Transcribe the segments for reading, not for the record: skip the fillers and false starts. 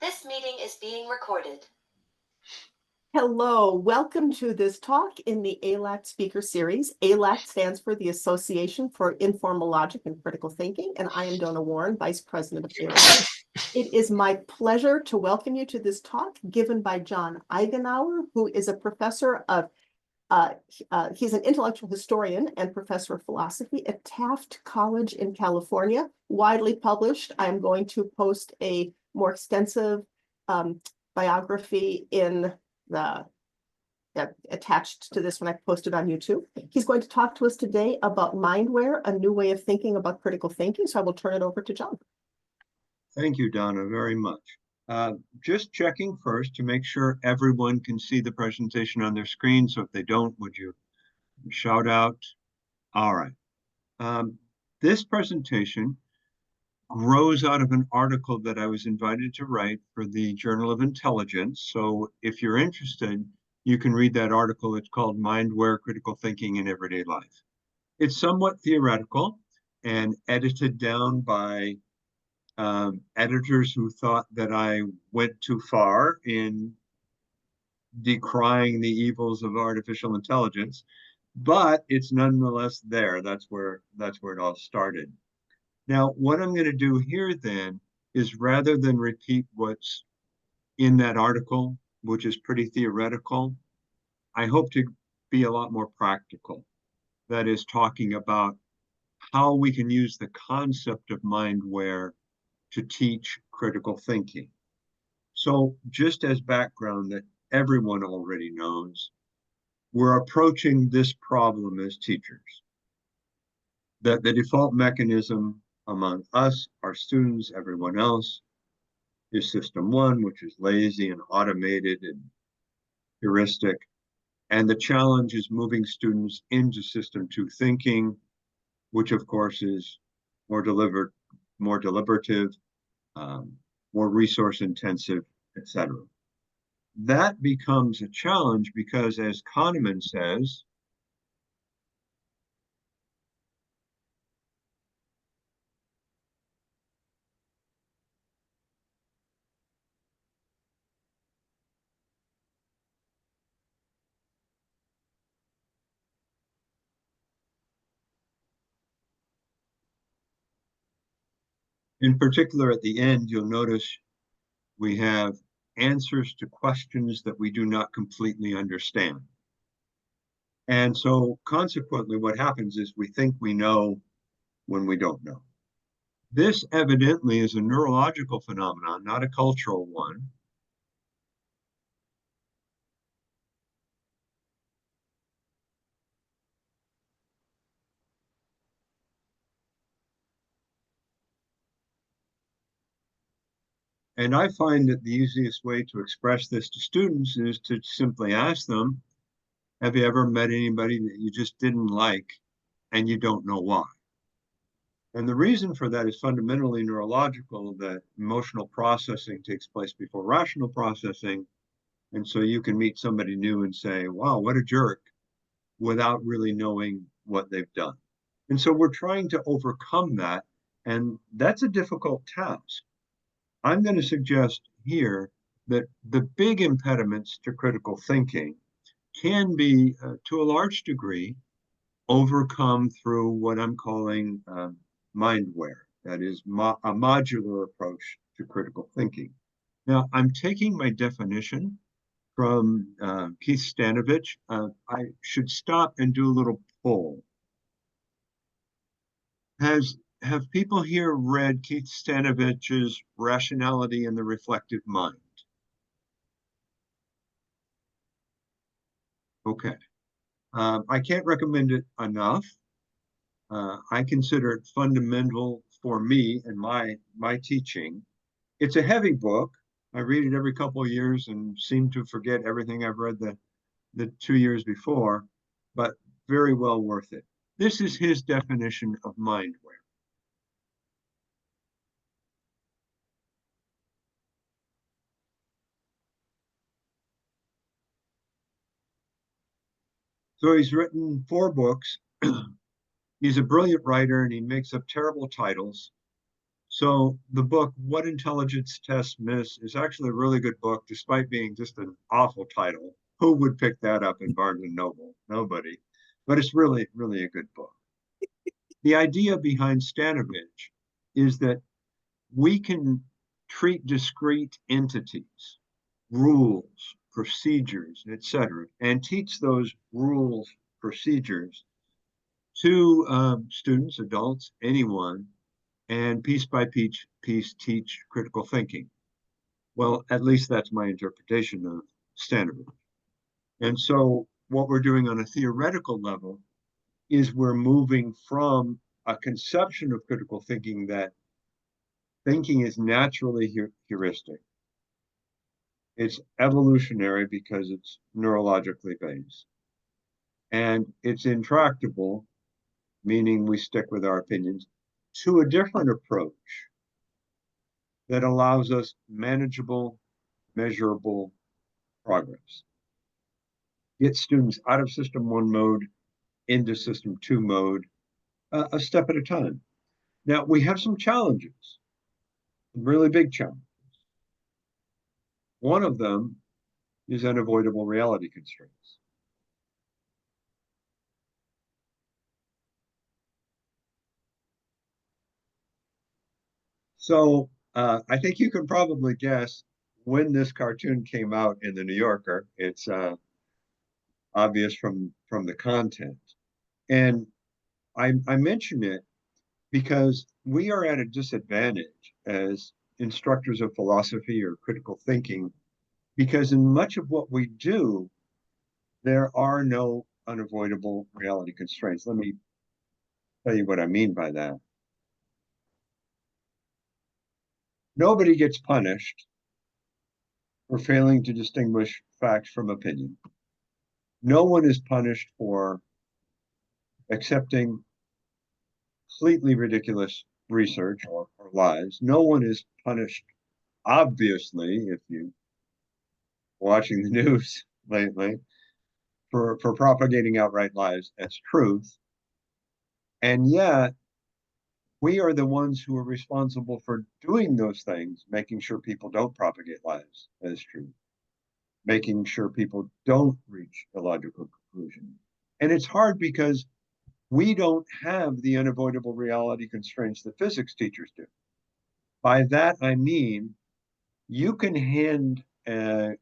This meeting is being recorded. Hello, welcome to this talk in the ALAC speaker series. ALAC stands for the Association for Informal Logic and Critical Thinking, and I am Donna Warren, Vice President of ALAC. It is my pleasure to welcome you to this talk given by John Eigenauer, who is a professor of he's an intellectual historian and professor of philosophy at Taft College in California, widely published. I'm going to post a more extensive biography in the attached to this when I posted on YouTube. He's going to talk to us today about Mindware, a new way of thinking about critical thinking. So I will turn it over to John. Thank you, Donna, very much. Just checking first to make sure everyone can see the presentation on their screen. So if they don't, would you shout out? All right. This presentation grows out of an article that I was invited to write for the Journal of Intelligence. So if you're interested, you can read that article. It's called Mindware, Critical Thinking in Everyday Life. It's somewhat theoretical and edited down by editors who thought that I went too far in decrying the evils of artificial intelligence, but it's nonetheless there. That's where it all started. Now, what I'm going to do here then is, rather than repeat what's in that article, which is pretty theoretical, I hope to be a lot more practical. That is, talking about how we can use the concept of mindware to teach critical thinking. So just as background that everyone already knows, we're approaching this problem as teachers. That the default mechanism among us, our students, everyone else, is system one, which is lazy and automated and heuristic. And the challenge is moving students into system two thinking, which of course is more deliberative, more resource intensive, etc. That becomes a challenge because, as Kahneman says, in particular at the end, you'll notice we have answers to questions that we do not completely understand. And so consequently, what happens is we think we know when we don't know. This evidently is a neurological phenomenon, not a cultural one. And I find that the easiest way to express this to students is to simply ask them, have you ever met anybody that you just didn't like and you don't know why? And the reason for that is fundamentally neurological, that emotional processing takes place before rational processing. And so you can meet somebody new and say, wow, what a jerk, without really knowing what they've done. And so we're trying to overcome that. And that's a difficult task. I'm going to suggest here that the big impediments to critical thinking can be, to a large degree, overcome through what I'm calling mindware. That is a modular approach to critical thinking. Now, I'm taking my definition from Keith Stanovich. I should stop and do a little poll. Have people here read Keith Stanovich's Rationality and the Reflective Mind? Okay. I can't recommend it enough. I consider it fundamental for me and my teaching. It's a heavy book. I read it every couple of years and seem to forget everything I've read the 2 years before, but very well worth it. This is his definition of mindware. So he's written 4 books. He's a brilliant writer and he makes up terrible titles. So the book, What Intelligence Tests Miss, is actually a really good book, despite being just an awful title. Who would pick that up in Barnes and Noble? Nobody. But it's really, really a good book. The idea behind Stanovich is that we can treat discrete entities, rules, procedures, etc., and teach those rules, procedures to students, adults, anyone, and piece by piece teach critical thinking. Well, at least that's my interpretation of Stanovich. And so what we're doing on a theoretical level is we're moving from a conception of critical thinking that thinking is naturally heuristic. It's evolutionary because it's neurologically based. And it's intractable, meaning we stick with our opinions, to a different approach that allows us manageable, measurable progress. Get students out of system one mode into system two mode, a step at a time. Now, we have some challenges, really big challenges. One of them is unavoidable reality constraints. So I think you can probably guess when this cartoon came out in the New Yorker. It's obvious from the content. And I mention it because we are at a disadvantage as instructors of philosophy or critical thinking, because in much of what we do, there are no unavoidable reality constraints. Let me tell you what I mean by that. Nobody gets punished for failing to distinguish fact from opinion. No one is punished for accepting completely ridiculous research or lies. No one is punished, obviously, if you're watching the news lately, for propagating outright lies as truth. And yet, we are the ones who are responsible for doing those things, making sure people don't propagate lies as truth, making sure people don't reach illogical conclusions. And it's hard because we don't have the unavoidable reality constraints that physics teachers do. By that, I mean, you can hand an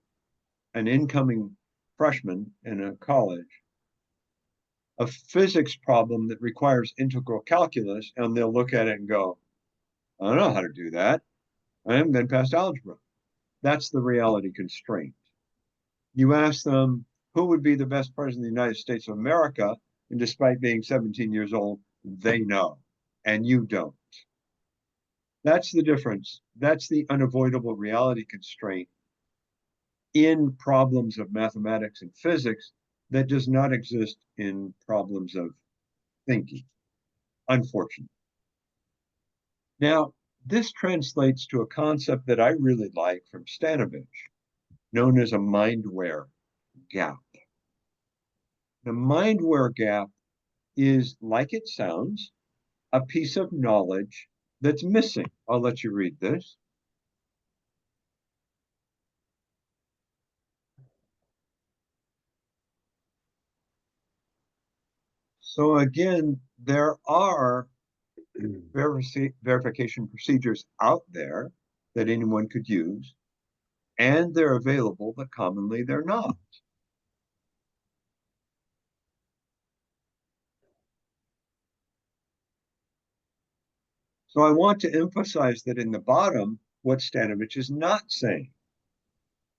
incoming freshman in a college a physics problem that requires integral calculus, and they'll look at it and go, I don't know how to do that. I haven't been past algebra. That's the reality constraint. You ask them, who would be the best president of the United States of America? And despite being 17 years old, they know, and you don't. That's the difference. That's the unavoidable reality constraint in problems of mathematics and physics that does not exist in problems of thinking, unfortunately. Now, this translates to a concept that I really like from Stanovich, known as a Mindware gap. The Mindware gap is, like it sounds, a piece of knowledge that's missing. I'll let you read this. So again, there are verification procedures out there that anyone could use, and they're available, but commonly they're not. So I want to emphasize that in the bottom, what Stanovich is not saying.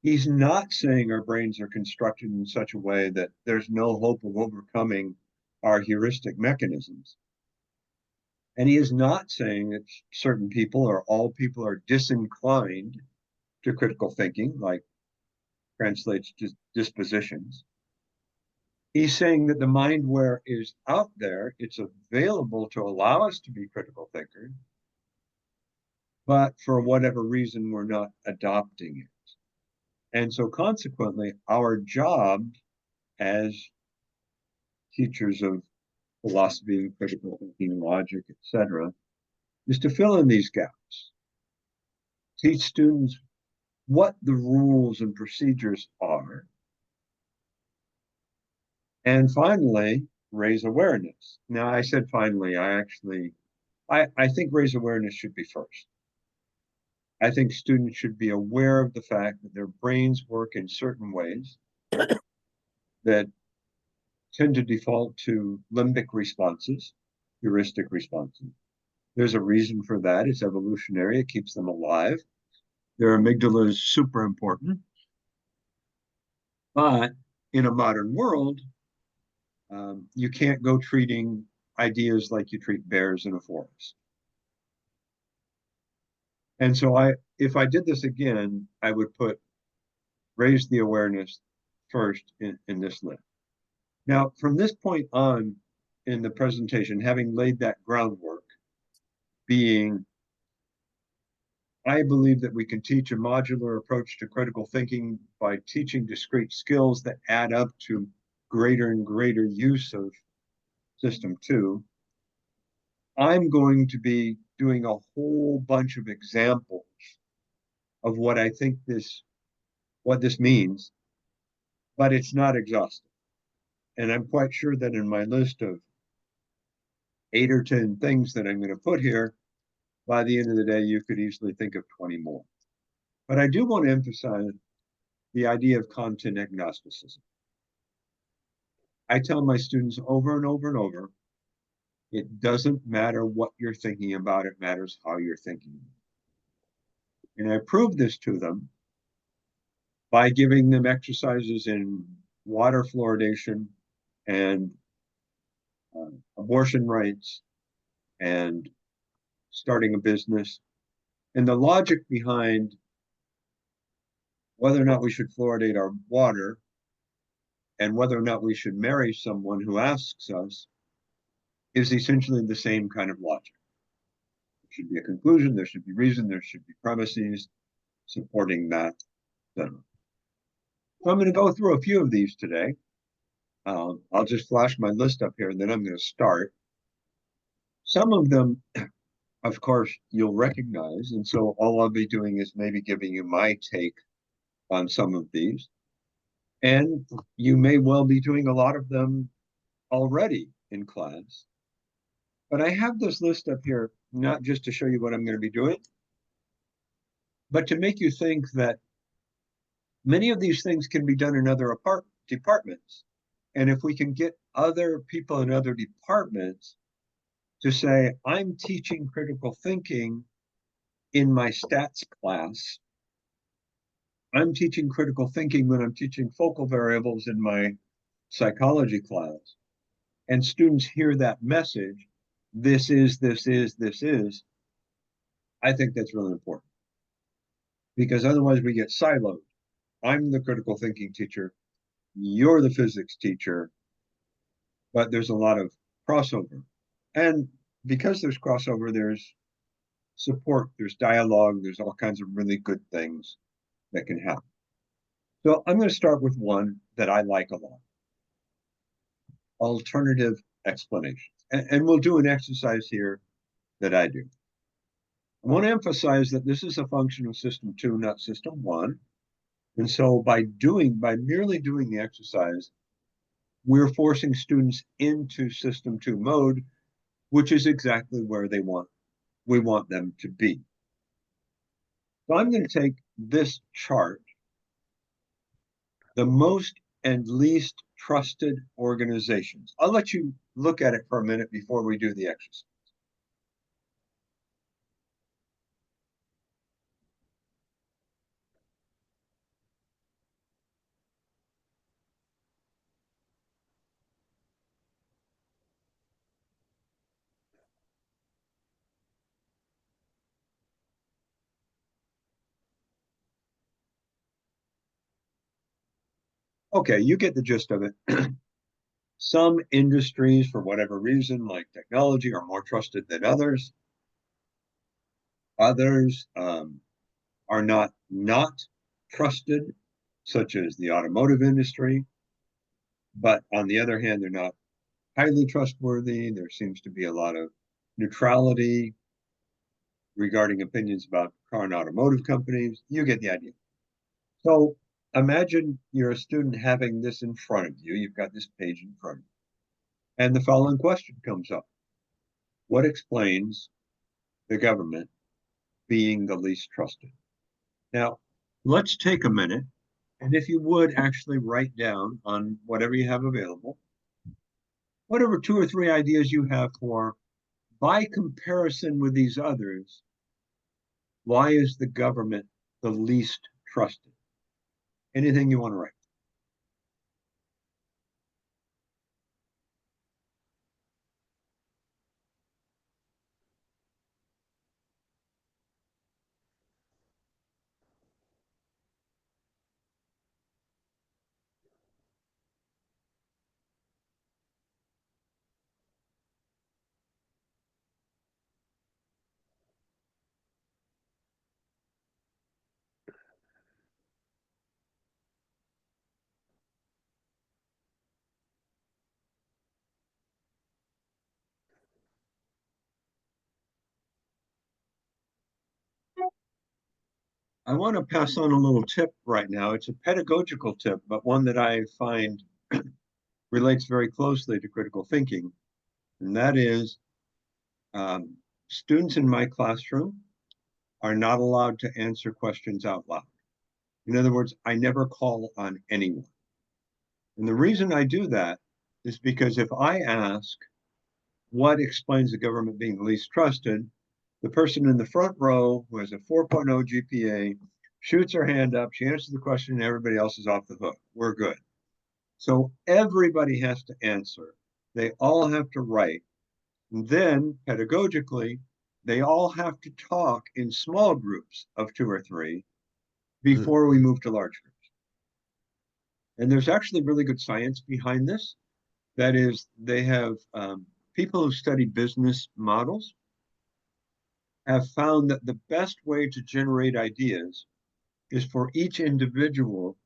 He's not saying our brains are constructed in such a way that there's no hope of overcoming our heuristic mechanisms. And he is not saying that certain people or all people are disinclined to critical thinking, like translates to dispositions. He's saying that the mindware is out there, it's available to allow us to be critical thinkers, but for whatever reason, we're not adopting it. And so consequently, our job as teachers of philosophy, critical thinking, logic, etc., is to fill in these gaps, teach students what the rules and procedures are, and finally, raise awareness. Now, I said finally, I think raise awareness should be first. I think students should be aware of the fact that their brains work in certain ways that tend to default to limbic responses, heuristic responses. There's a reason for that. It's evolutionary. It keeps them alive. Their amygdala is super important. But in a modern world, you can't go treating ideas like you treat bears in a forest. And so if I did this again, I would raise the awareness first in this list. Now, from this point on in the presentation, having laid that groundwork, being, I believe that we can teach a modular approach to critical thinking by teaching discrete skills that add up to greater and greater use of System 2. I'm going to be doing a whole bunch of examples of what I think what this means, but it's not exhaustive. And I'm quite sure that in my list of 8 or 10 things that I'm going to put here, by the end of the day, you could easily think of 20 more. But I do want to emphasize the idea of content agnosticism. I tell my students over and over and over, it doesn't matter what you're thinking about, it matters how you're thinking. And I prove this to them by giving them exercises in water fluoridation and abortion rights and starting a business. And the logic behind whether or not we should fluoridate our water and whether or not we should marry someone who asks us is essentially the same kind of logic. There should be a conclusion, there should be reason, there should be premises supporting that. So I'm going to go through a few of these today. I'll just flash my list up here and then I'm going to start. Some of them, of course, you'll recognize. And so all I'll be doing is maybe giving you my take on some of these. And you may well be doing a lot of them already in class. But I have this list up here, not just to show you what I'm going to be doing, but to make you think that many of these things can be done in other departments. And if we can get other people in other departments to say, I'm teaching critical thinking in my stats class, I'm teaching critical thinking when I'm teaching focal variables in my psychology class, and students hear that message, this is, I think that's really important. Because otherwise we get siloed. I'm the critical thinking teacher, you're the physics teacher, but there's a lot of crossover. And because there's crossover, there's support, there's dialogue, there's all kinds of really good things that can happen. So I'm going to start with one that I like a lot. Alternative explanations. And we'll do an exercise here that I do. I want to emphasize that this is a function of System 2, not System 1. And so by merely doing the exercise, we're forcing students into System 2 mode, which is exactly where we want them to be. So I'm going to take this chart, the most and least trusted organizations. I'll let you look at it for a minute before we do the exercise. Okay, you get the gist of it. Some industries, for whatever reason, like technology, are more trusted than others. Others are not trusted, such as the automotive industry. But on the other hand, they're not highly trustworthy. There seems to be a lot of neutrality. regarding opinions about car and automotive companies. You get the idea. So imagine you're a student having this in front of you. You've got this page in front of you. And the following question comes up. What explains the government being the least trusted? Now, let's take a minute. And if you would actually write down on whatever you have available, whatever 2 or 3 ideas you have for, by comparison with these others, why is the government the least trusted? Anything you want to write. I want to pass on a little tip right now. It's a pedagogical tip, but one that I find relates very closely to critical thinking. And that is students in my classroom are not allowed to answer questions out loud. In other words, I never call on anyone. And the reason I do that is because if I ask what explains the government being least trusted, the person in the front row who has a 4.0 GPA shoots her hand up, she answers the question, and everybody else is off the hook. We're good. So everybody has to answer. They all have to write. And then, pedagogically, they all have to talk in small groups of 2 or 3 before we move to large groups. And there's actually really good science behind this. That is, they have people who study business models have found that the best way to generate ideas is for each individual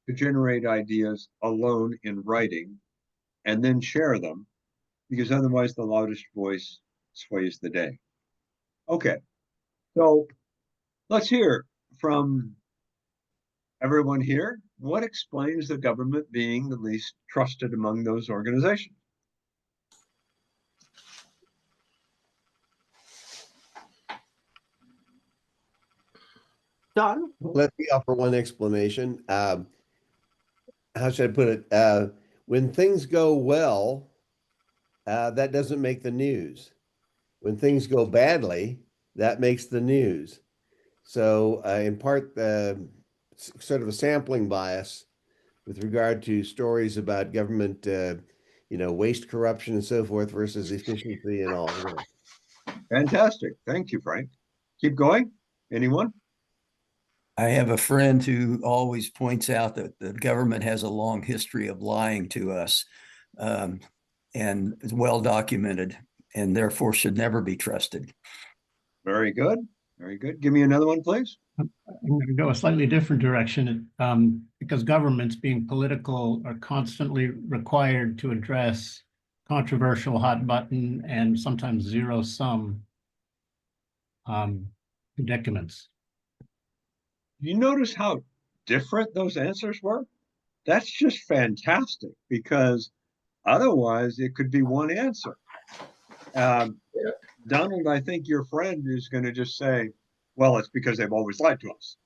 to generate ideas alone in writing and then share them, because otherwise the loudest voice sways the day. Okay, so let's hear from everyone here. What explains the government being the least trusted among those organizations? Don? Let me offer one explanation. How should I put it? When things go well, that doesn't make the news. When things go badly, that makes the news. So, in part, sort of a sampling bias with regard to stories about government, waste, corruption, and so forth versus efficiency and all. Fantastic. Thank you, Frank. Keep going. Anyone? I have a friend who always points out that the government has a long history of lying to us, and is well documented, and therefore should never be trusted. Very good. Very good. Give me another one, please. I'm going to go a slightly different direction, because governments, being political, are constantly required to address controversial, hot button, and sometimes zero-sum predicaments. You notice how different those answers were? That's just fantastic, because otherwise it could be one answer. Donald, I think your friend is going to just say, well, it's because they've always lied to us.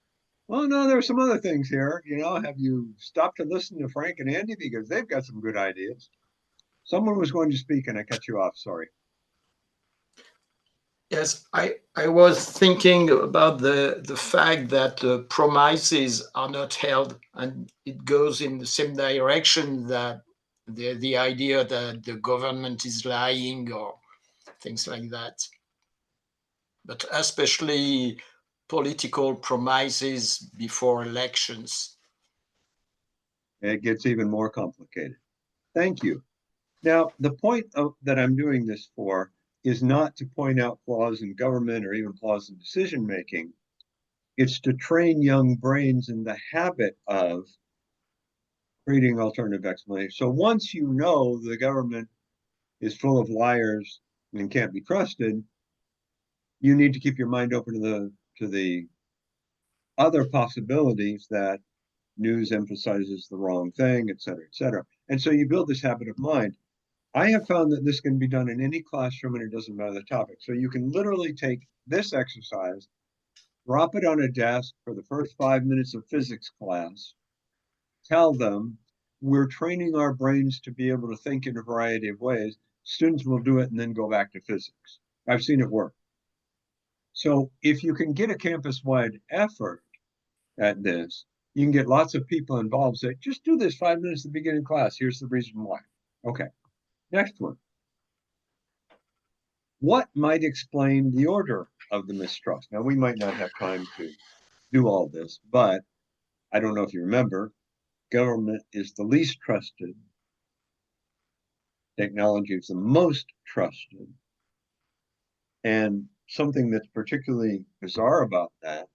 Well, no, there are some other things here. Have you stopped to listen to Frank and Andy? Because they've got some good ideas. Someone was going to speak and I cut you off. Sorry. Yes, I was thinking about the fact that promises are not held, and it goes in the same direction that the idea that the government is lying or things like that. But especially political promises before elections. It gets even more complicated. Thank you. Now, the point that I'm doing this for is not to point out flaws in government or even flaws in decision making. It's to train young brains in the habit of creating alternative explanations. So once you know the government is full of liars and can't be trusted, you need to keep your mind open to the other possibilities that news emphasizes the wrong thing, et cetera, et cetera. And so you build this habit of mind. I have found that this can be done in any classroom and it doesn't matter the topic. So you can literally take this exercise, drop it on a desk for the first 5 minutes of physics class, tell them we're training our brains to be able to think in a variety of ways. Students will do it and then go back to physics. I've seen it work. So if you can get a campus-wide effort at this, you can get lots of people involved. Say, just do this 5 minutes at the beginning of class. Here's the reason why. Okay, next one. What might explain the order of the mistrust? Now, we might not have time to do all this, but I don't know if you remember, government is the least trusted. Technology is the most trusted. And something that's particularly bizarre about that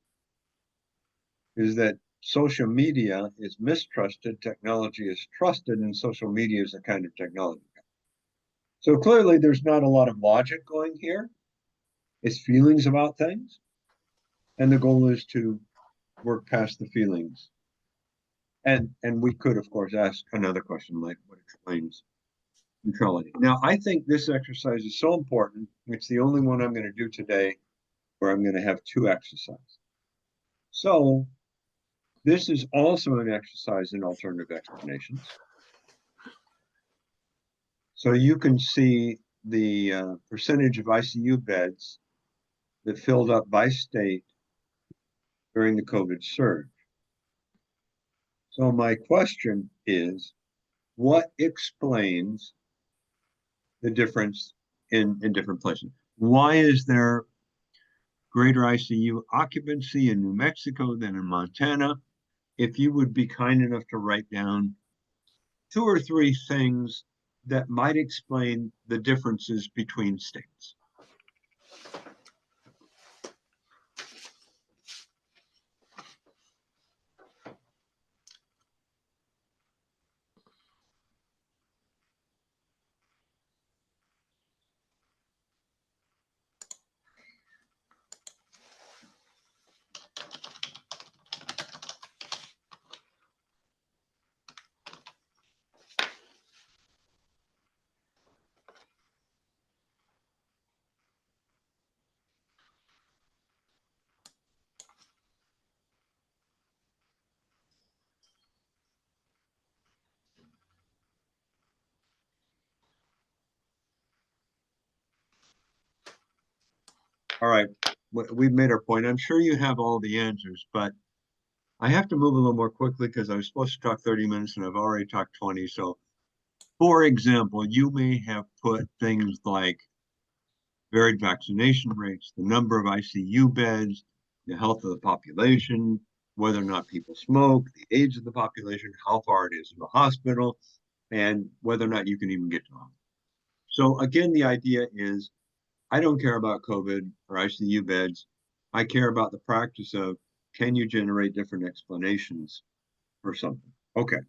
is that social media is mistrusted, technology is trusted, and social media is a kind of technology. So clearly there's not a lot of logic going here. It's feelings about things. And the goal is to work past the feelings. And we could, of course, ask another question like what explains neutrality. Now, I think this exercise is so important. It's the only one I'm going to do today where I'm going to have two exercises. So this is also an exercise in alternative explanations. So you can see the percentage of ICU beds that filled up by state during the COVID surge. So my question is, what explains the difference in different places? Why is there greater ICU occupancy in New Mexico than in Montana? If you would be kind enough to write down 2 or 3 things that might explain the differences between states. All right, we've made our point. I'm sure you have all the answers, but I have to move a little more quickly because I was supposed to talk 30 minutes and I've already talked 20. So, for example, you may have put things like varied vaccination rates, the number of ICU beds, the health of the population, whether or not people smoke, the age of the population, how far it is to the hospital, and whether or not you can even get to the hospital. So again, the idea is, I don't care about COVID or ICU beds. I care about the practice of, can you generate different explanations for something? Okay.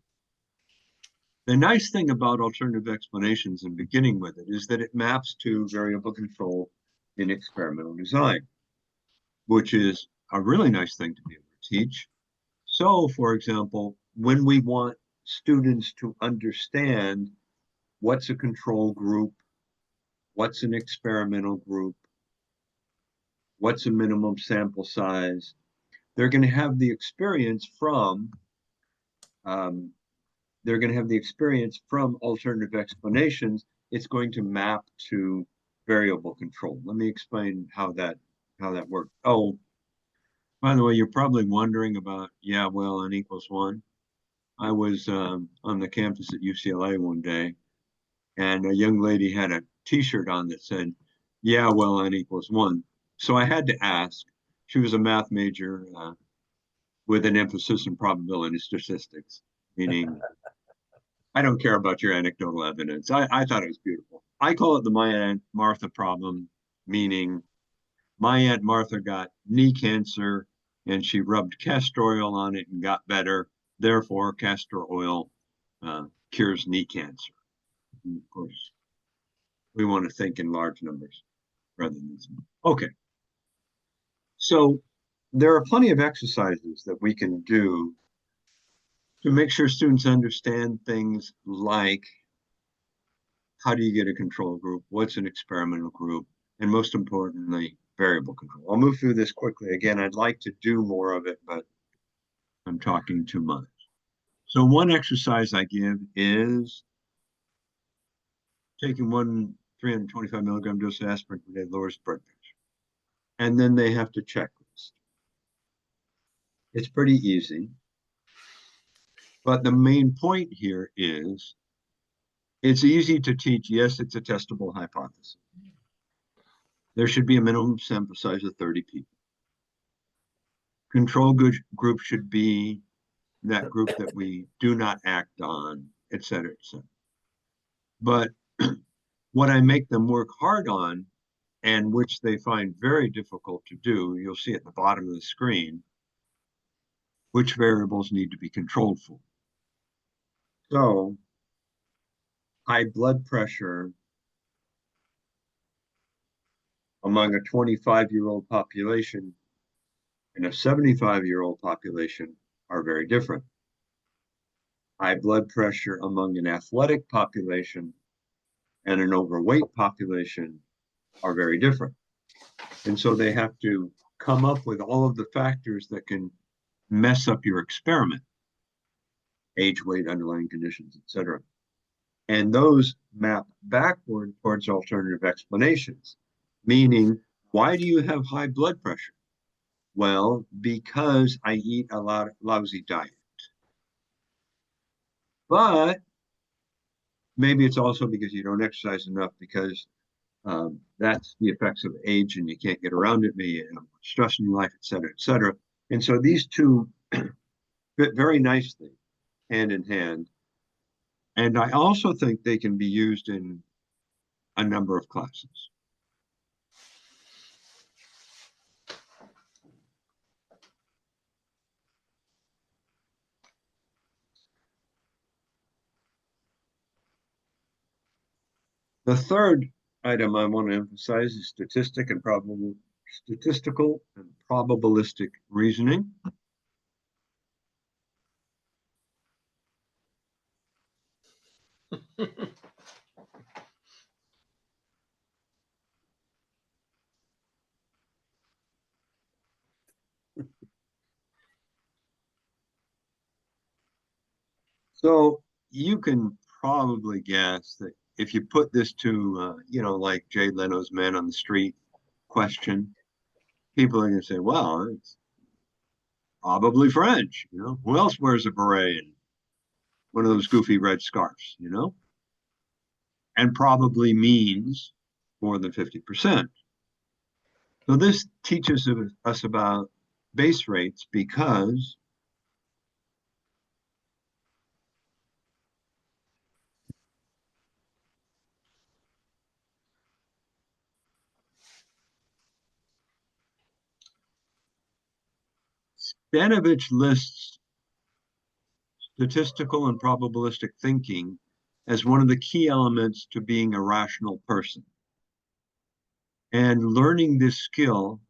The nice thing about alternative explanations and beginning with it is that it maps to variable control in experimental design, which is a really nice thing to be able to teach. So, for example, when we want students to understand what's a control group, what's an experimental group, what's a minimum sample size, they're going to have the experience from alternative explanations. It's going to map to variable control. Let me explain how that works. Oh, by the way, you're probably wondering about, yeah, well, n equals 1. I was on the campus at UCLA one day, and a young lady had a t-shirt on that said, yeah, well, n equals 1. So I had to ask. She was a math major with an emphasis in probability statistics, meaning I don't care about your anecdotal evidence. I thought it was beautiful. I call it the my Aunt Martha problem, meaning my Aunt Martha got knee cancer and she rubbed castor oil on it and got better. Therefore, castor oil cures knee cancer. And of course, we want to think in large numbers rather than small. Okay. So there are plenty of exercises that we can do to make sure students understand things like how do you get a control group, what's an experimental group, and most importantly, variable control. I'll move through this quickly. Again, I'd like to do more of it, but I'm talking too much. So one exercise I give is taking one 325 milligram dose of aspirin per day lowers blood pressure. And then they have to checklist. It's pretty easy. But the main point here is it's easy to teach. Yes, it's a testable hypothesis. There should be a minimum sample size of 30 people. Control group should be that group that we do not act on, et cetera, et cetera. But what I make them work hard on, and which they find very difficult to do, you'll see at the bottom of the screen, which variables need to be controlled for. So, high blood pressure among a 25-year-old population and a 75-year-old population are very different. High blood pressure among an athletic population and an overweight population are very different. And so they have to come up with all of the factors that can mess up your experiment: age, weight, underlying conditions, etc. And those map backward towards alternative explanations, meaning, why do you have high blood pressure? Well, because I eat a lousy diet. But maybe it's also because you don't exercise enough, because that's the effects of age and you can't get around it, maybe you have stress in your life, et cetera, et cetera. And so these two fit very nicely hand in hand. And I also think they can be used in a number of classes. The third item I want to emphasize is statistical and probabilistic reasoning. So you can probably guess that if you put this to, like Jay Leno's Man on the Street question, people are going to say, well, it's probably French. Who else wears a beret and one of those goofy red scarves, and probably means more than 50%. So this teaches us about base rates, because Stanovich lists statistical and probabilistic thinking as one of the key elements to being a rational person. And learning this skill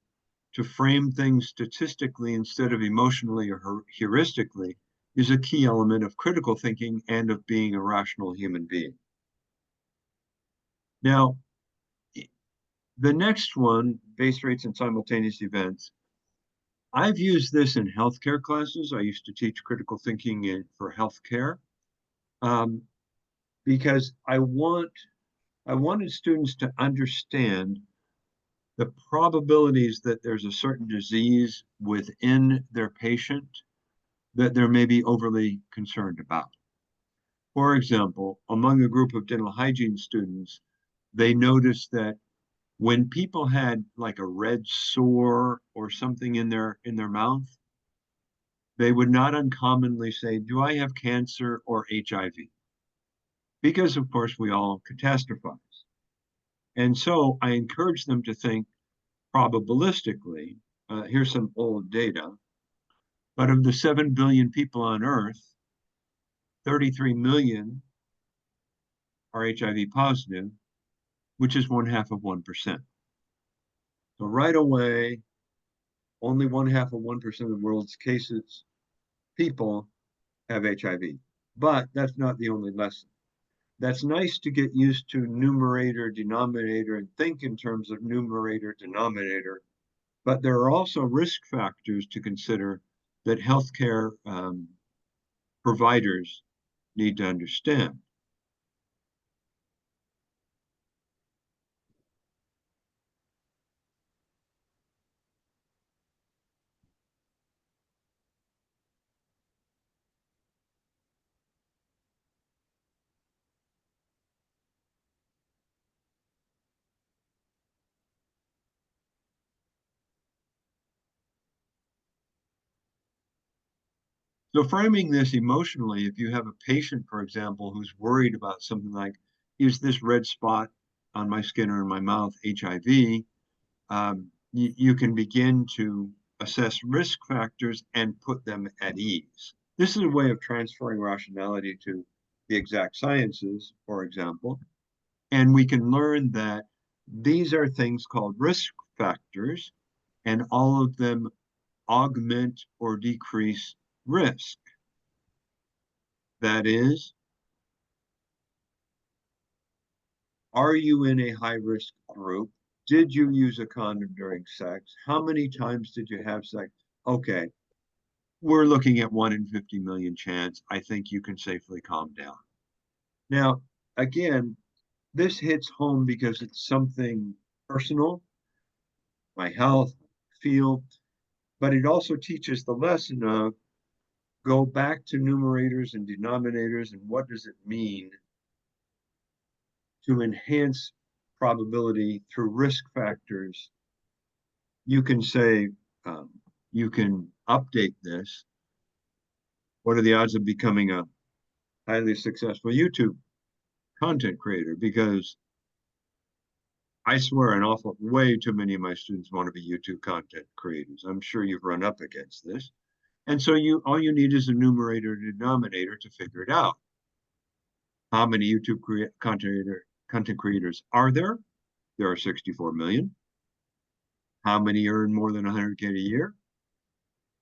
to frame things statistically instead of emotionally or heuristically is a key element of critical thinking and of being a rational human being. Now, the next one, base rates and simultaneous events, I've used this in healthcare classes. I used to teach critical thinking for healthcare, because I wanted students to understand the probabilities that there's a certain disease within their patient that they're maybe overly concerned about. For example, among a group of dental hygiene students, they noticed that when people had like a red sore or something in their mouth, they would not uncommonly say, do I have cancer or HIV? Because of course we all catastrophize. And so I encourage them to think probabilistically. Here's some old data, but of the 7 billion people on Earth, 33 million are HIV positive, which is 0.5%. So right away, only 0.5% of the world's cases, people have HIV. But that's not the only lesson. That's nice to get used to numerator, denominator, and think in terms of numerator, denominator. But there are also risk factors to consider that healthcare providers need to understand. So framing this emotionally, if you have a patient, for example, who's worried about something like, is this red spot on my skin or in my mouth HIV? You can begin to assess risk factors and put them at ease. This is a way of transferring rationality to the exact sciences, for example. And we can learn that these are things called risk factors, and all of them augment or decrease risk. That is, are you in a high-risk group? Did you use a condom during sex? How many times did you have sex? Okay, we're looking at 1 in 50 million chance. I think you can safely calm down. Now, again, this hits home because it's something personal, my health, field, but it also teaches the lesson of go back to numerators and denominators and what does it mean to enhance probability through risk factors. You can say, you can update this. What are the odds of becoming a highly successful YouTube content creator? Because I swear an awful way too many of my students want to be YouTube content creators. I'm sure you've run up against this. And so all you need is a numerator and denominator to figure it out. How many YouTube content creators are there? There are 64 million. How many earn more than 100K a year?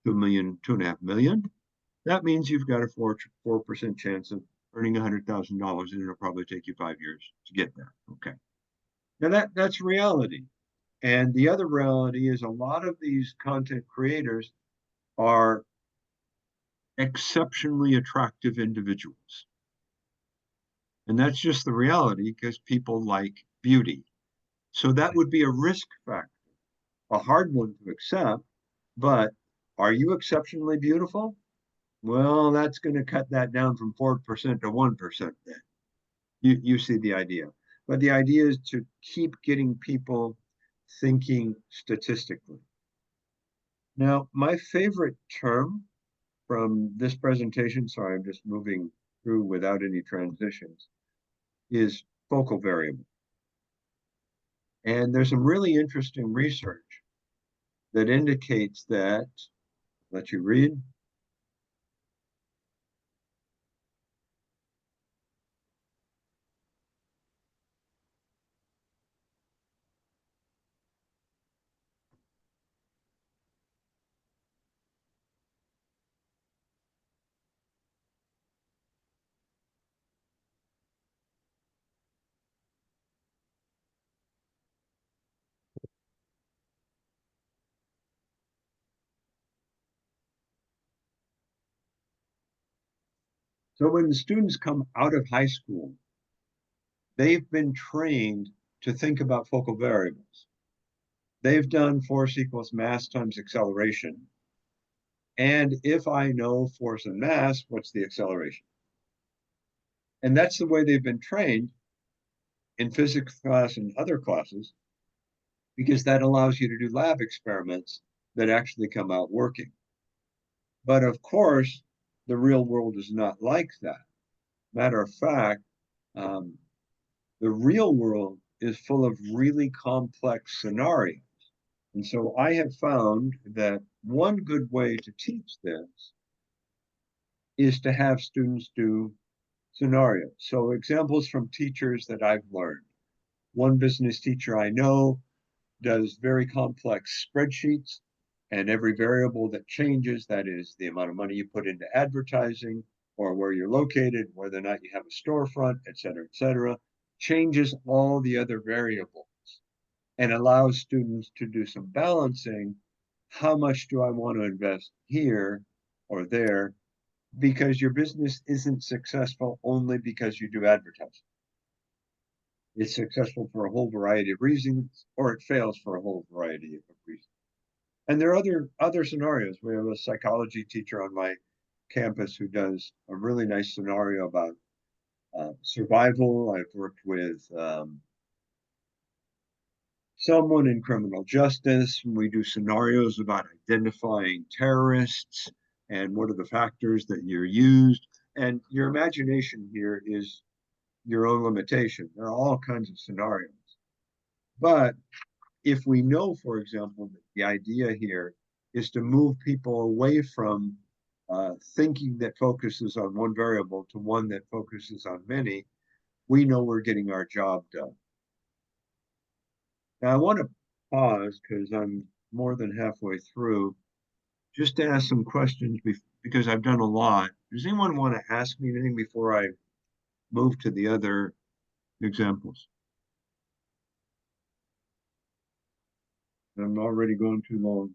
2 million, 2.5 million. That means you've got a 4% chance of earning $100,000, and it'll probably take you 5 years to get there. Okay. Now that's reality. And the other reality is a lot of these content creators are exceptionally attractive individuals. And that's just the reality because people like beauty. So that would be a risk factor, a hard one to accept, but are you exceptionally beautiful? Well, that's going to cut that down from 4% to 1% then. You see the idea. But the idea is to keep getting people thinking statistically. Now, my favorite term from this presentation, sorry, I'm just moving through without any transitions, is focal variable. And there's some really interesting research that indicates that, let you read. So when the students come out of high school, they've been trained to think about focal variables. They've done force equals mass times acceleration. And if I know force and mass, what's the acceleration? And that's the way they've been trained in physics class and other classes, because that allows you to do lab experiments that actually come out working. But of course, the real world is not like that. Matter of fact, the real world is full of really complex scenarios. And so I have found that one good way to teach this is to have students do scenarios. So examples from teachers that I've learned. One business teacher I know does very complex spreadsheets And every variable that changes, that is the amount of money you put into advertising or where you're located, whether or not you have a storefront, et cetera, changes all the other variables and allows students to do some balancing. How much do I want to invest here or there? Because your business isn't successful only because you do advertising. It's successful for a whole variety of reasons, or it fails for a whole variety of reasons. And there are other scenarios. We have a psychology teacher on my campus who does a really nice scenario about survival. I've worked with someone in criminal justice. We do scenarios about identifying terrorists and what are the factors that you're used. And your imagination here is your own limitation. There are all kinds of scenarios. But if we know, for example, that the idea here is to move people away from thinking that focuses on one variable to one that focuses on many, we know we're getting our job done. Now, I want to pause because I'm more than halfway through, just to ask some questions because I've done a lot. Does anyone want to ask me anything before I move to the other examples? I'm already going too long.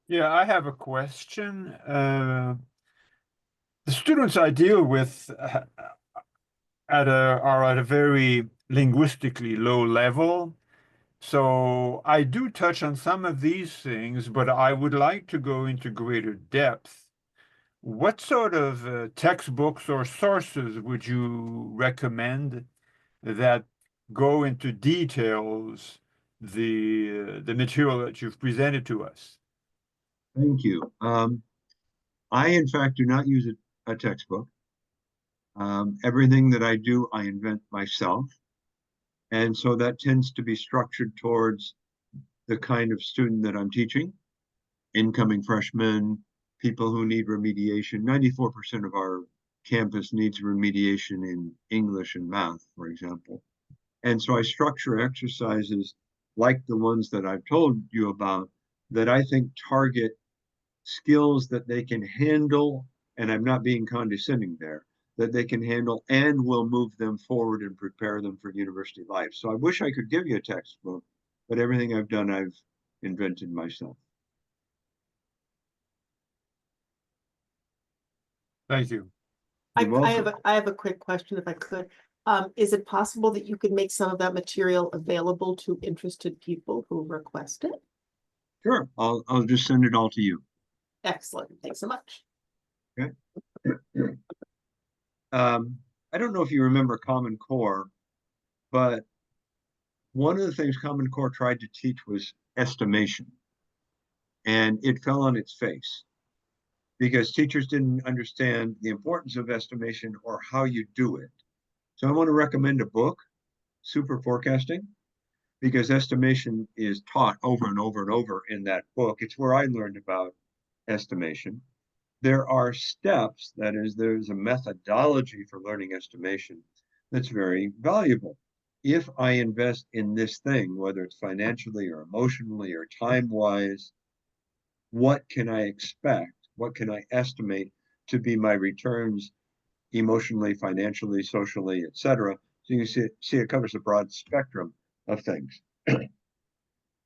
Yeah, I have a question. The students I deal with are at a very linguistically low level. So I do touch on some of these things, but I would like to go into greater depth. What sort of textbooks or sources would you recommend that go into details the material that you've presented to us? Thank you. I, in fact, do not use a textbook. Everything that I do, I invent myself. And so that tends to be structured towards the kind of student that I'm teaching, incoming freshmen, people who need remediation. 94% of our campus needs remediation in English and math, for example. And so I structure exercises like the ones that I've told you about that I think target skills that they can handle, and I'm not being condescending there, that they can handle and will move them forward and prepare them for university life. So I wish I could give you a textbook, but everything I've done, I've invented myself. Thank you. I have a quick question if I could. Is it possible that you could make some of that material available to interested people who request it? Sure, I'll just send it all to you. Excellent. Thanks so much. Okay. I don't know if you remember Common Core, but one of the things Common Core tried to teach was estimation, and it fell on its face because teachers didn't understand the importance of estimation or how you do it. So I want to recommend a book, Super Forecasting, because estimation is taught over and over and over in that book. It's where I learned about estimation. There are steps, that is, there's a methodology for learning estimation that's very valuable. If I invest in this thing, whether it's financially or emotionally or time-wise, what can I expect? What can I estimate to be my returns emotionally, financially, socially, et cetera? So you see it covers a broad spectrum of things.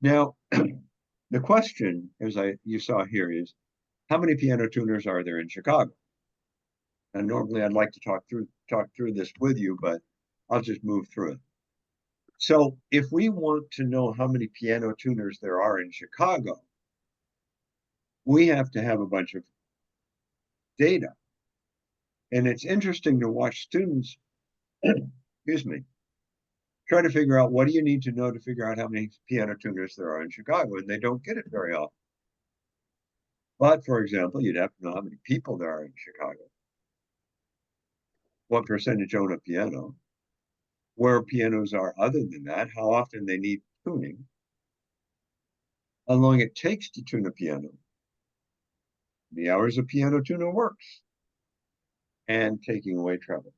Now, the question, as you saw here, is how many piano tuners are there in Chicago? And normally I'd like to talk through this with you, but I'll just move through it. So if we want to know how many piano tuners there are in Chicago, we have to have a bunch of data. And it's interesting to watch students, excuse me, try to figure out what do you need to know to figure out how many piano tuners there are in Chicago, and they don't get it very often. But for example, you'd have to know how many people there are in Chicago, what percentage own a piano, where pianos are other than that, how often they need tuning, how long it takes to tune a piano, the hours a piano tuner works, and taking away travel.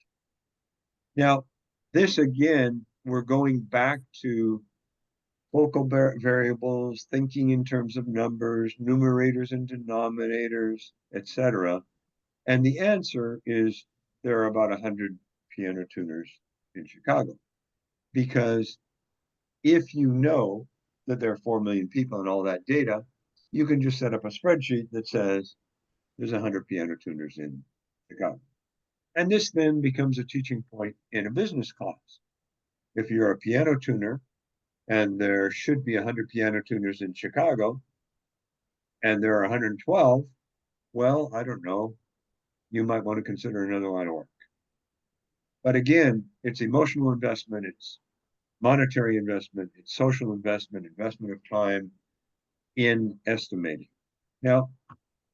Now, this again, we're going back to focal variables, thinking in terms of numbers, numerators and denominators, etc. And the answer is there are about 100 piano tuners in Chicago. Because if you know that there are 4 million people and all that data, you can just set up a spreadsheet that says there's 100 piano tuners in Chicago. And this then becomes a teaching point in a business class. If you're a piano tuner and there should be 100 piano tuners in Chicago and there are 112, well, I don't know, you might want to consider another line of work. But again, it's emotional investment, it's monetary investment, it's social investment, investment of time in estimating. Now,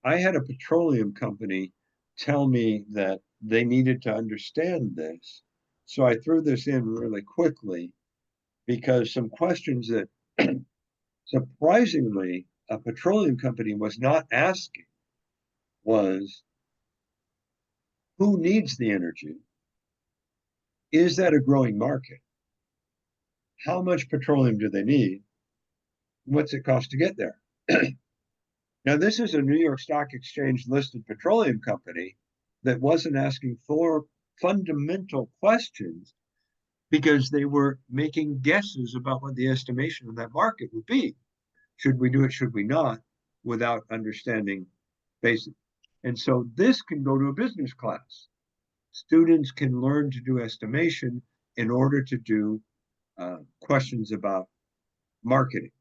I had a petroleum company tell me that they needed to understand this. So I threw this in really quickly because some questions that surprisingly a petroleum company was not asking was, who needs the energy? Is that a growing market? How much petroleum do they need? What's it cost to get there? Now, this is a New York Stock Exchange listed petroleum company that wasn't asking for fundamental questions because they were making guesses about what the estimation of that market would be. Should we do it? Should we not? Without understanding basic. And so this can go to a business class. Students can learn to do estimation in order to do questions about marketing.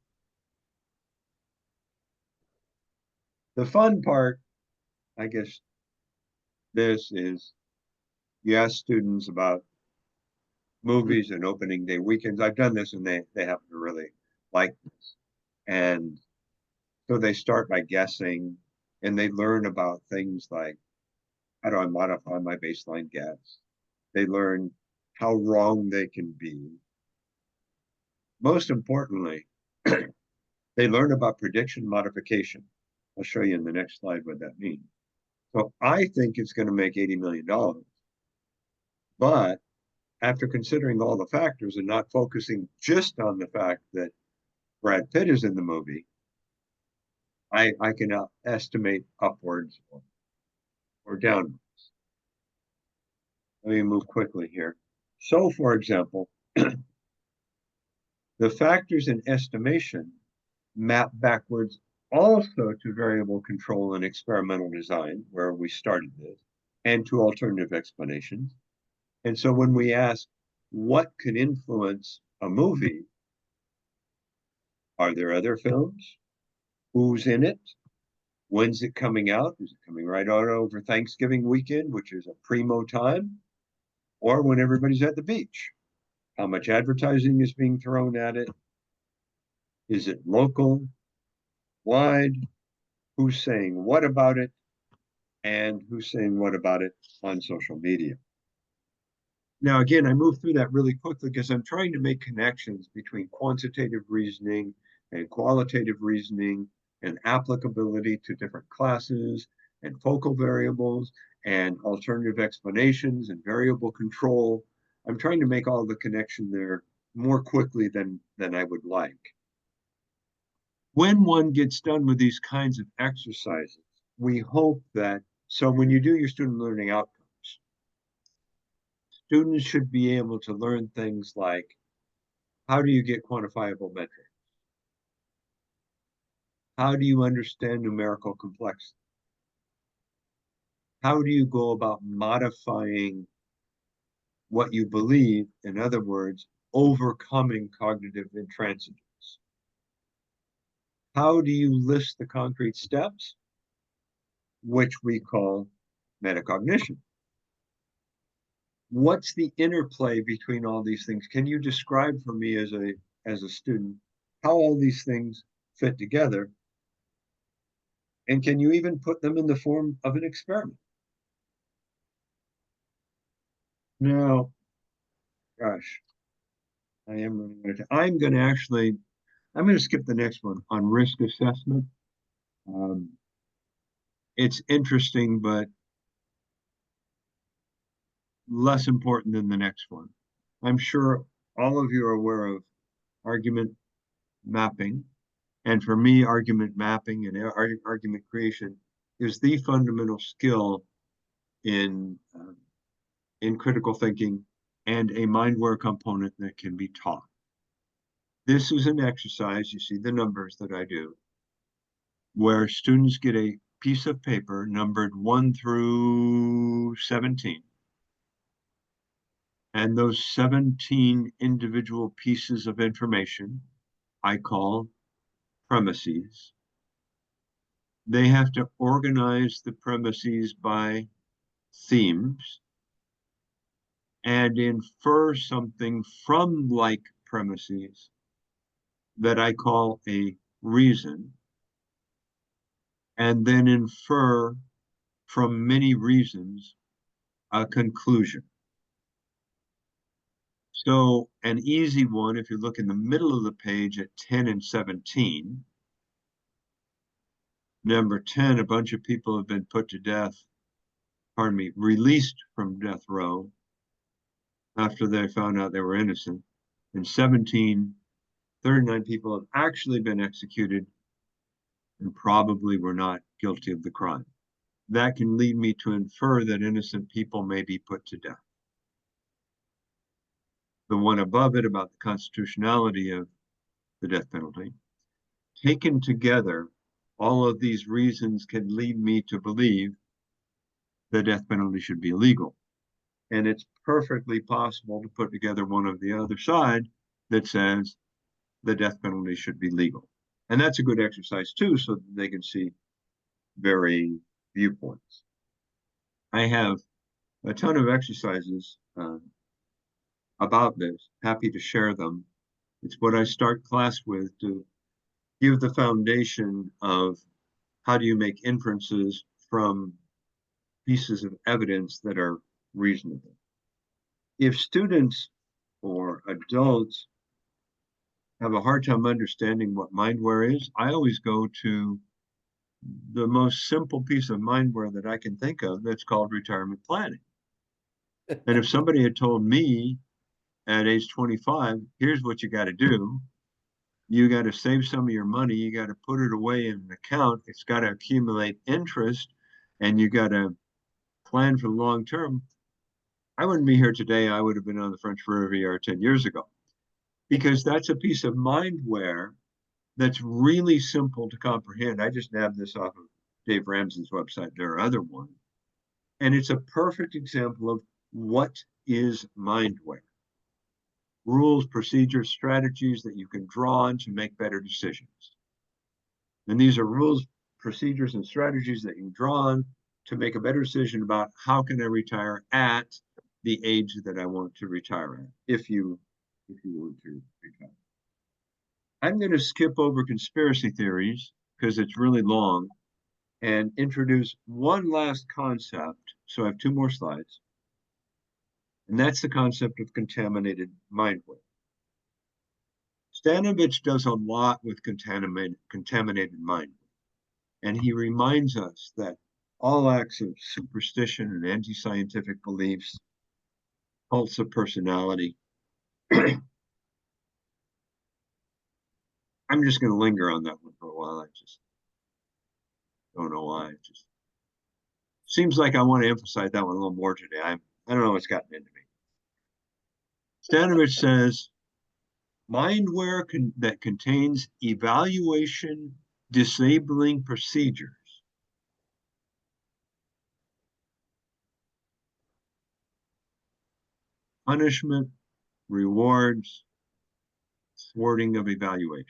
The fun part, I guess, this is you ask students about movies and opening day weekends. I've done this and they happen to really like this. And so they start by guessing and they learn about things like, how do I modify my baseline guess? They learn how wrong they can be. Most importantly, they learn about prediction modification. I'll show you in the next slide what that means. So I think it's going to make $80 million. But after considering all the factors and not focusing just on the fact that Brad Pitt is in the movie, I can estimate upwards or downwards. Let me move quickly here. So, for example, the factors in estimation map backwards also to variable control and experimental design, where we started this, and to alternative explanations. And so when we ask what could influence a movie, are there other films? Who's in it? When's it coming out? Is it coming right out over Thanksgiving weekend, which is a primo time? Or when everybody's at the beach? How much advertising is being thrown at it? Is it local, wide? Who's saying what about it? And who's saying what about it on social media? Now, again, I move through that really quickly because I'm trying to make connections between quantitative reasoning and qualitative reasoning and applicability to different classes and focal variables and alternative explanations and variable control. I'm trying to make all the connection there more quickly than I would like. When one gets done with these kinds of exercises, we hope that, so when you do your student learning outcomes, students should be able to learn things like, how do you get quantifiable metrics? How do you understand numerical complexity? How do you go about modifying what you believe? In other words, overcoming cognitive intransigence. How do you list the concrete steps, which we call metacognition? What's the interplay between all these things? Can you describe for me as a student how all these things fit together? And can you even put them in the form of an experiment? Now, gosh, I am running out of time. I'm going to skip the next one on risk assessment. It's interesting, but less important than the next one. I'm sure all of you are aware of argument mapping. And for me, argument mapping and argument creation is the fundamental skill in critical thinking and a Mindware component that can be taught. This is an exercise, you see the numbers that I do, where students get a piece of paper numbered 1 through 17. And those 17 individual pieces of information I call premises. They have to organize the premises by themes and infer something from like premises that I call a reason, and then infer from many reasons a conclusion. So an easy one, if you look in the middle of the page at 10 and 17, number 10, a bunch of people have been put to death, released from death row after they found out they were innocent. And 17, 39 people have actually been executed and probably were not guilty of the crime. That can lead me to infer that innocent people may be put to death. The one above it about the constitutionality of the death penalty. Taken together, all of these reasons can lead me to believe the death penalty should be illegal. And it's perfectly possible to put together one of the other side that says the death penalty should be legal. And that's a good exercise too, so that they can see varying viewpoints. I have a ton of exercises about this, happy to share them. It's what I start class with to give the foundation of how do you make inferences from pieces of evidence that are reasonable. If students or adults have a hard time understanding what Mindware is, I always go to the most simple piece of Mindware that I can think of that's called retirement planning. And if somebody had told me at age 25, here's what you got to do. You got to save some of your money. You got to put it away in an account. It's got to accumulate interest, and you got to plan for the long term. I wouldn't be here today. I would have been on the French Riviera 10 years ago, because that's a piece of Mindware that's really simple to comprehend. I just nabbed this off of Dave Ramsey's website. There are other ones. And it's a perfect example of what is Mindware. Rules, procedures, strategies that you can draw on to make better decisions. And these are rules, procedures, and strategies that you can draw on to make a better decision about how can I retire at the age that I want to retire at, if you want to retire. I'm going to skip over conspiracy theories because it's really long and introduce one last concept. So I have 2 more slides. And that's the concept of contaminated mindware. Stanovich does a lot with contaminated mindware. And he reminds us that all acts of superstition and anti-scientific beliefs, cults of personality. I'm just going to linger on that one for a while. I just don't know why. It just seems like I want to emphasize that one a little more today. I don't know what's gotten into me. Stanovich says, mindware that contains evaluation disabling procedures punishment, rewards, thwarting of evaluation.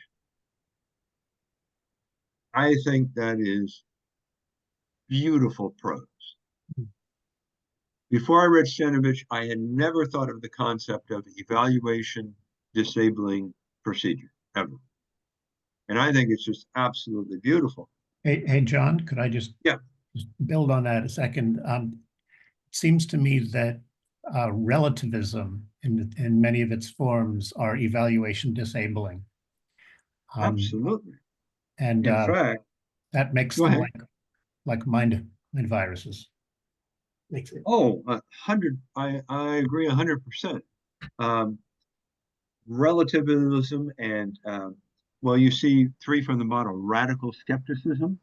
I think that is beautiful prose. Before I read Stanovich, I had never thought of the concept of evaluation disabling procedure ever. And I think it's just absolutely beautiful. Hey, John, could I just build on that a second? It seems to me that relativism in many of its forms are evaluation disabling. Absolutely. And in fact, that makes them like mind viruses. Makes it. Oh, 100, I agree 100%. Relativism and, well, you see 3 from the model, radical skepticism.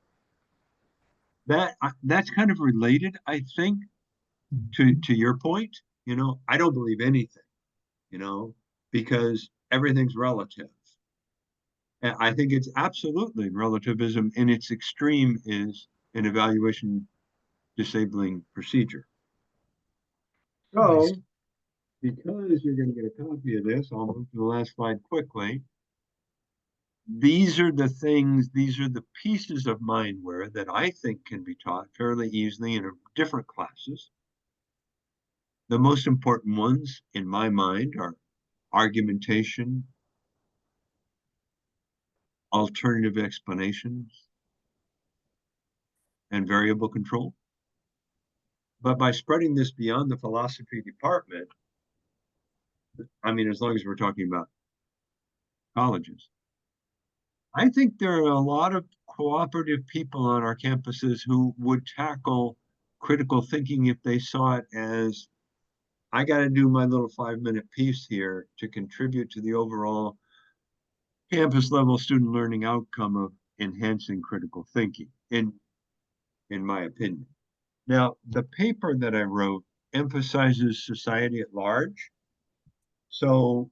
That's kind of related, I think, to your point. You know, I don't believe anything, you know, because everything's relative. And I think it's absolutely relativism in its extreme is an evaluation disabling procedure. So, because you're going to get a copy of this, I'll move to the last slide quickly. These are the things, these are the pieces of mindware that I think can be taught fairly easily in different classes. The most important ones, in my mind, are argumentation, alternative explanations, and variable control. But by spreading this beyond the philosophy department, I mean, as long as we're talking about colleges, I think there are a lot of cooperative people on our campuses who would tackle critical thinking if they saw it as, I got to do my little 5-minute piece here to contribute to the overall campus level student learning outcome of enhancing critical thinking, in my opinion. Now, the paper that I wrote emphasizes society at large. So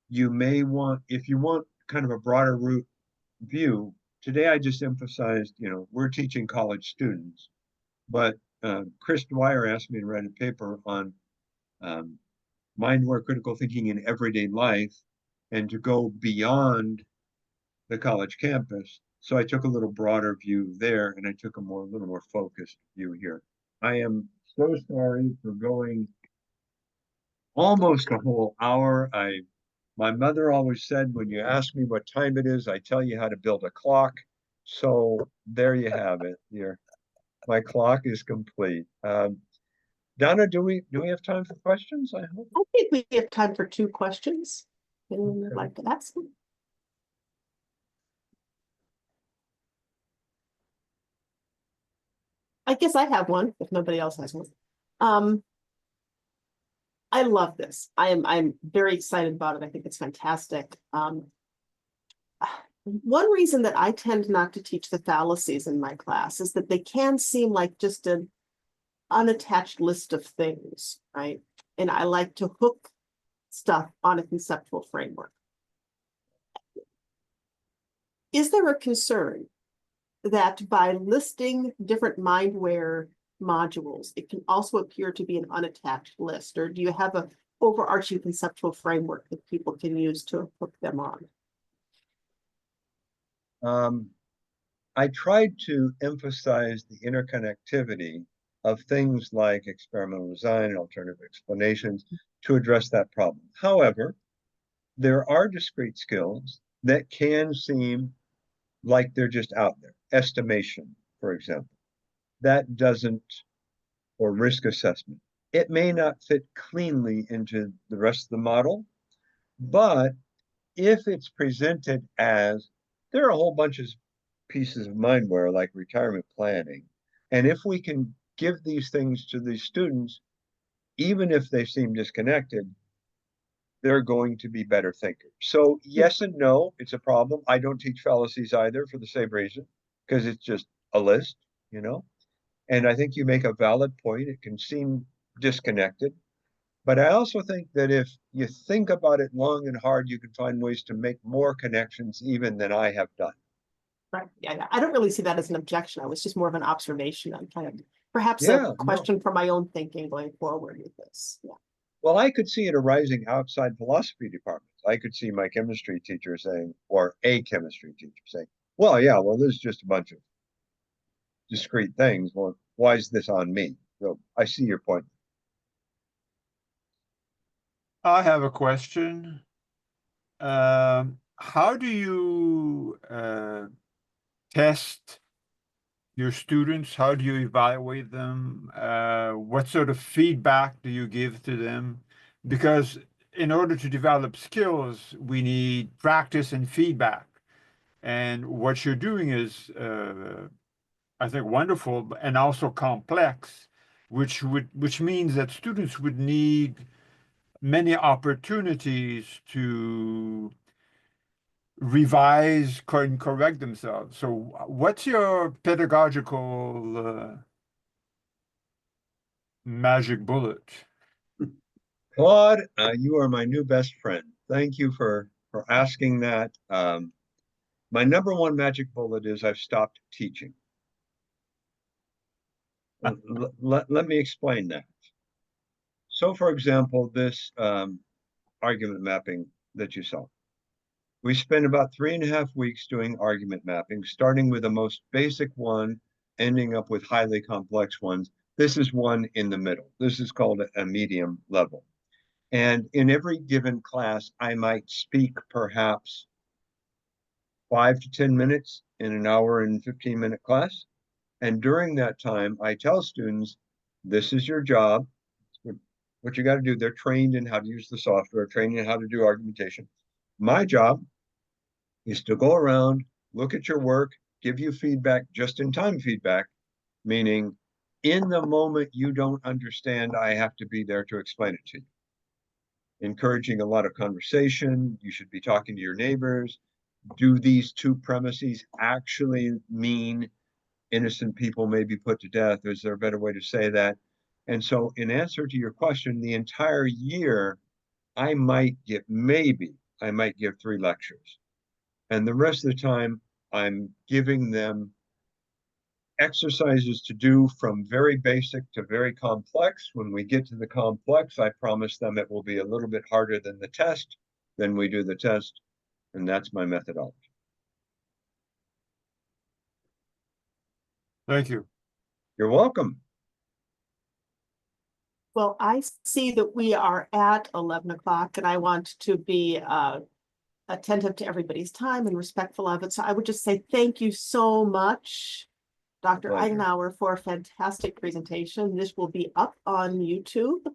you may want, if you want kind of a broader view, today I just emphasized, you know, we're teaching college students, but Chris Dwyer asked me to write a paper on mindware critical thinking in everyday life and to go beyond the college campus. So I took a little broader view there and I took a little more focused view here. I am so sorry for going almost a whole hour. My mother always said, when you ask me what time it is, I tell you how to build a clock. So there you have it. Here, my clock is complete. Donna, do we have time for questions? I hope. I think we have time for 2 questions. Anyone would like to ask them? I guess I have one if nobody else has one. I love this. I'm very excited about it. I think it's fantastic. One reason that I tend not to teach the fallacies in my class is that they can seem like just an unattached list of things, right? And I like to hook stuff on a conceptual framework. Is there a concern that by listing different mindware modules, it can also appear to be an unattached list? Or do you have an overarching conceptual framework that people can use to hook them on? I tried to emphasize the interconnectivity of things like experimental design and alternative explanations to address that problem. However, there are discrete skills that can seem like they're just out there. Estimation, for example, that doesn't, or risk assessment. It may not fit cleanly into the rest of the model, but if it's presented as, there are a whole bunch of pieces of mindware like retirement planning, and if we can give these things to these students, even if they seem disconnected, they're going to be better thinkers. So yes and no, it's a problem. I don't teach fallacies either for the same reason, because it's just a list, you know? And I think you make a valid point. It can seem disconnected. But I also think that if you think about it long and hard, you can find ways to make more connections even than I have done. Right. Yeah. I don't really see that as an objection. I was just more of an observation. I'm kind of perhaps Yeah, a question for my own thinking going forward with this. Yeah. Well, I could see it arising outside philosophy departments. I could see my chemistry teacher saying, or a chemistry teacher saying, well, yeah, well, this is just a bunch of discrete things. Well, why is this on me? So I see your point. I have a question. How do you test your students? How do you evaluate them? What sort of feedback do you give to them? Because in order to develop skills, we need practice and feedback. And what you're doing is, I think, wonderful and also complex. which means that students would need many opportunities to revise and correct themselves. So what's your pedagogical magic bullet? Claude, you are my new best friend. Thank you for asking that. My number one magic bullet is I've stopped teaching. Let me explain that. So, for example, this argument mapping that you saw. We spent about 3.5 weeks doing argument mapping, starting with the most basic one, ending up with highly complex ones. This is one in the middle. This is called a medium level. And in every given class, I might speak perhaps 5 to 10 minutes in an hour and 15-minute class. And during that time, I tell students, this is your job. What you got to do. They're trained in how to use the software, trained in how to do argumentation. My job is to go around, look at your work, give you feedback, just-in-time feedback, meaning in the moment you don't understand, I have to be there to explain it to you. Encouraging a lot of conversation. You should be talking to your neighbors. Do these two premises actually mean innocent people may be put to death? Is there a better way to say that? And so in answer to your question, the entire year, I might give 3 lectures. And the rest of the time, I'm giving them exercises to do from very basic to very complex. When we get to the complex, I promise them it will be a little bit harder than the test. Then we do the test, and that's my methodology. Thank you. You're welcome. Well, I see that we are at 11 o'clock and I want to be attentive to everybody's time and respectful of it. So I would just say thank you so much, Dr. Pleasure. Eigenauer, for a fantastic presentation. This will be up on YouTube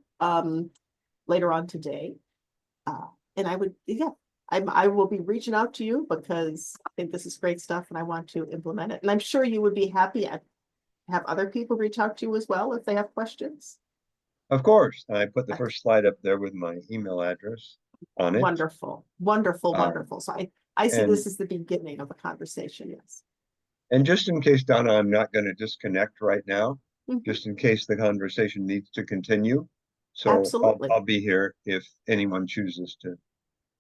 later on today. And I would, I will be reaching out to you because I think this is great stuff and I want to implement it. And I'm sure you would be happy to have other people reach out to you as well if they have questions. Of course. I put the first slide up there with my email address on it. Wonderful, wonderful, wonderful. So I see this is the beginning of a conversation, yes. And just in case, Donna, I'm not going to disconnect right now, just in case the conversation needs to continue. So absolutely. I'll be here if anyone chooses to.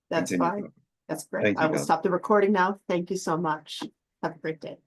That's continue. fine. That's great. Thank you, I will Donna. stop the recording now. Thank you so much. Have a great day.